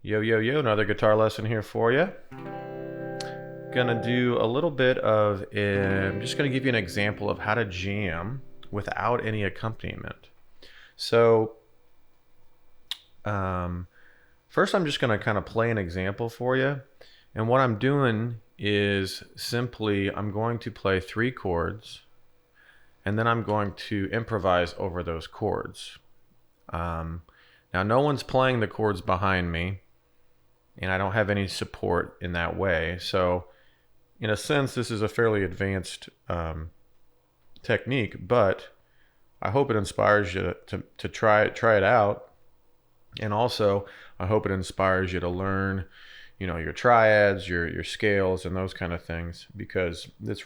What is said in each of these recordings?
Yo, yo, yo, another guitar lesson here for you. Gonna do a little bit of, I'm just gonna give you an example of how to jam without any accompaniment. So, first I'm just gonna kind of play an example for you. And what I'm doing is simply, I'm going to play 3 chords, and then I'm going to improvise over those chords. Now no one's playing the chords behind me, and I don't have any support in that way. So in a sense, this is a fairly advanced technique, but I hope it inspires you to try it out. And also, I hope it inspires you to learn, your triads, your scales, and those kind of things, because this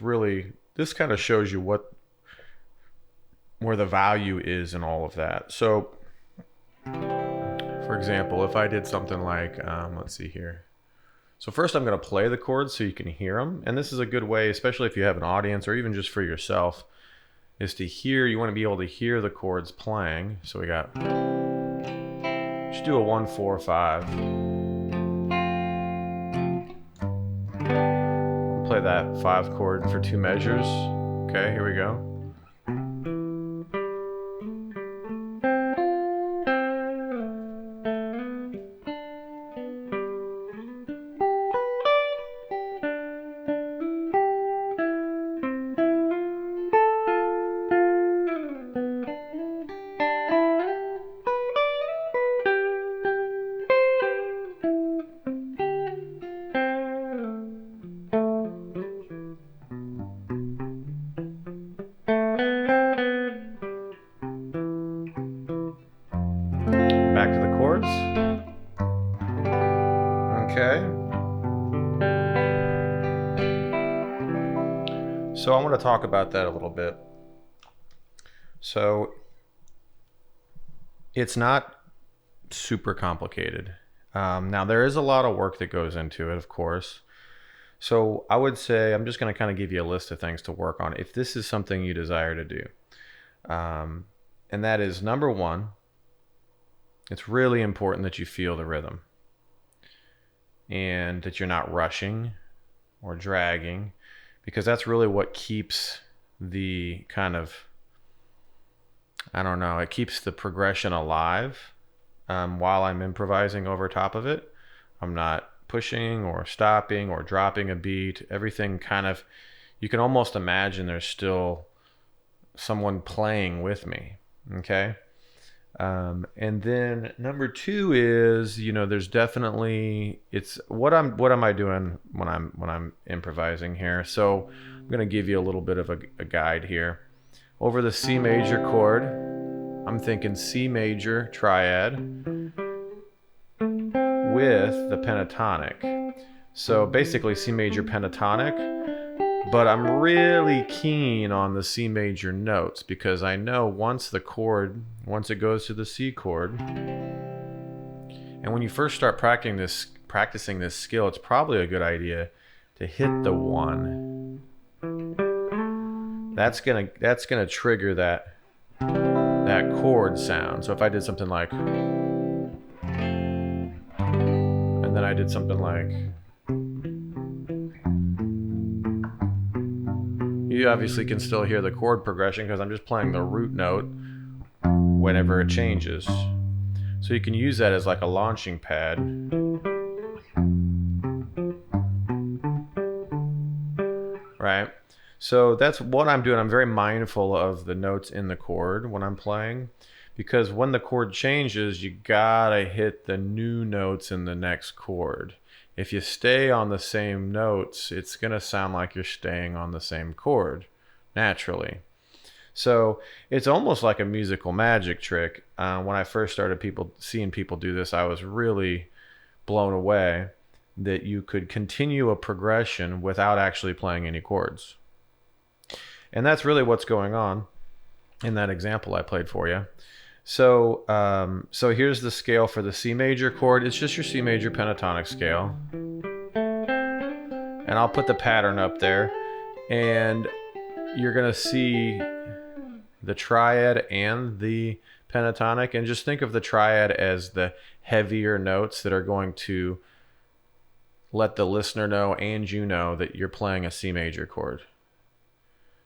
kind of shows you where the value is in all of that. So, for example, if I did something like, let's see here. So first I'm going to play the chords so you can hear them. And this is a good way, especially if you have an audience or even just for yourself, is to hear. You want to be able to hear the chords playing. So we got, just do a 1, 4, 5. Play that 5 chord for 2 measures. Okay, here we go. Back to the chords. Okay. So I want to talk about that a little bit. So it's not super complicated. Now there is a lot of work that goes into it, of course. So I would say I'm just going to kind of give you a list of things to work on if this is something you desire to do. And that is, number 1, it's really important that you feel the rhythm and that you're not rushing or dragging, because that's really what keeps the kind of, it keeps the progression alive while I'm improvising over top of it. I'm not pushing or stopping or dropping a beat. Everything kind of, you can almost imagine there's still someone playing with me, okay? And then number 2 is, there's definitely, it's what am I doing when I'm improvising here? So I'm going to give you a little bit of a guide here. Over the C major chord, I'm thinking C major triad with the pentatonic. So basically C major pentatonic, but I'm really keen on the C major notes, because I know once it goes to the C chord, and when you first start practicing this skill, it's probably a good idea to hit the 1. That's gonna trigger that chord sound. So if I did something like, and then I did something like, you obviously can still hear the chord progression because I'm just playing the root note whenever it changes. So you can use that as like a launching pad. Right? So that's what I'm doing. I'm very mindful of the notes in the chord when I'm playing, because when the chord changes, you gotta hit the new notes in the next chord. If you stay on the same notes, it's going to sound like you're staying on the same chord, naturally. So it's almost like a musical magic trick. When I first started seeing people do this, I was really blown away that you could continue a progression without actually playing any chords. And that's really what's going on in that example I played for you. So here's the scale for the C major chord. It's just your C major pentatonic scale. And I'll put the pattern up there. And you're going to see, the triad and the pentatonic, and just think of the triad as the heavier notes that are going to let the listener know and you know that you're playing a C major chord.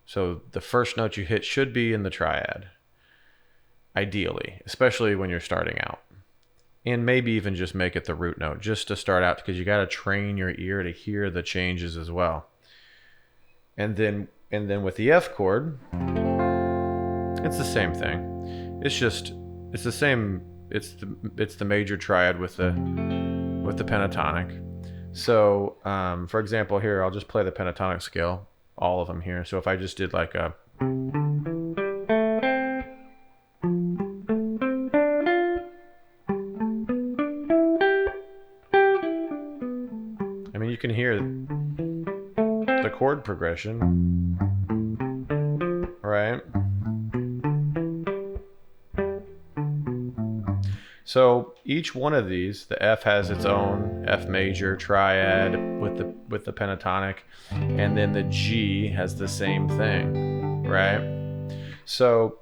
So the first note you hit should be in the triad, ideally, especially when you're starting out. And maybe even just make it the root note just to start out, because you got to train your ear to hear the changes as well. And then with the F chord, it's the same thing. It's the same. It's the major triad with the pentatonic. So, for example, here I'll just play the pentatonic scale, all of them here. So if I just did like a, I mean, you can hear the chord progression, right? So each one of these, the F has its own F major triad with the pentatonic, and then the G has the same thing, right? So,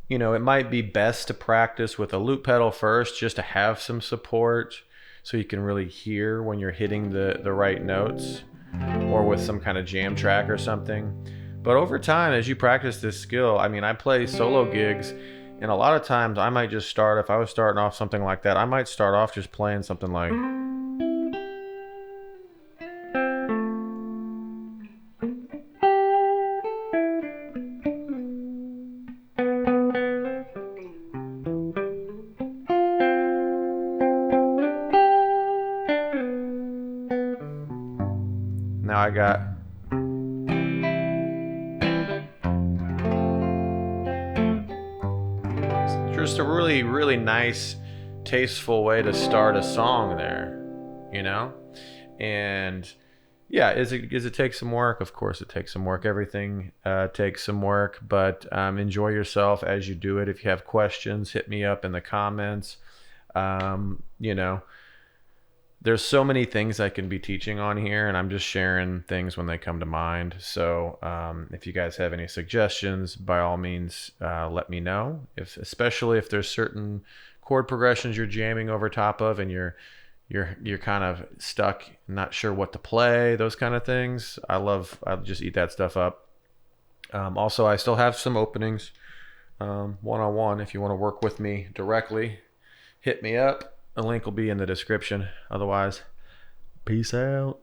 you know, it might be best to practice with a loop pedal first, just to have some support so you can really hear when you're hitting the right notes, or with some kind of jam track or something. But over time, as you practice this skill, I mean, I play solo gigs, and a lot of times I might just start, if I was starting off something like that, I might start off just playing something like, now I got, just a really, really nice, tasteful way to start a song there, you know? And yeah, does it take some work? Of course it takes some work. Everything takes some work, but enjoy yourself as you do it. If you have questions, hit me up in the comments. You know, there's so many things I can be teaching on here, and I'm just sharing things when they come to mind. So if you guys have any suggestions, by all means, let me know. Especially if there's certain chord progressions you're jamming over top of, and you're kind of stuck, not sure what to play, those kind of things. I just eat that stuff up. Also, I still have some openings one-on-one. If you want to work with me directly, hit me up. The link will be in the description. Otherwise, peace out.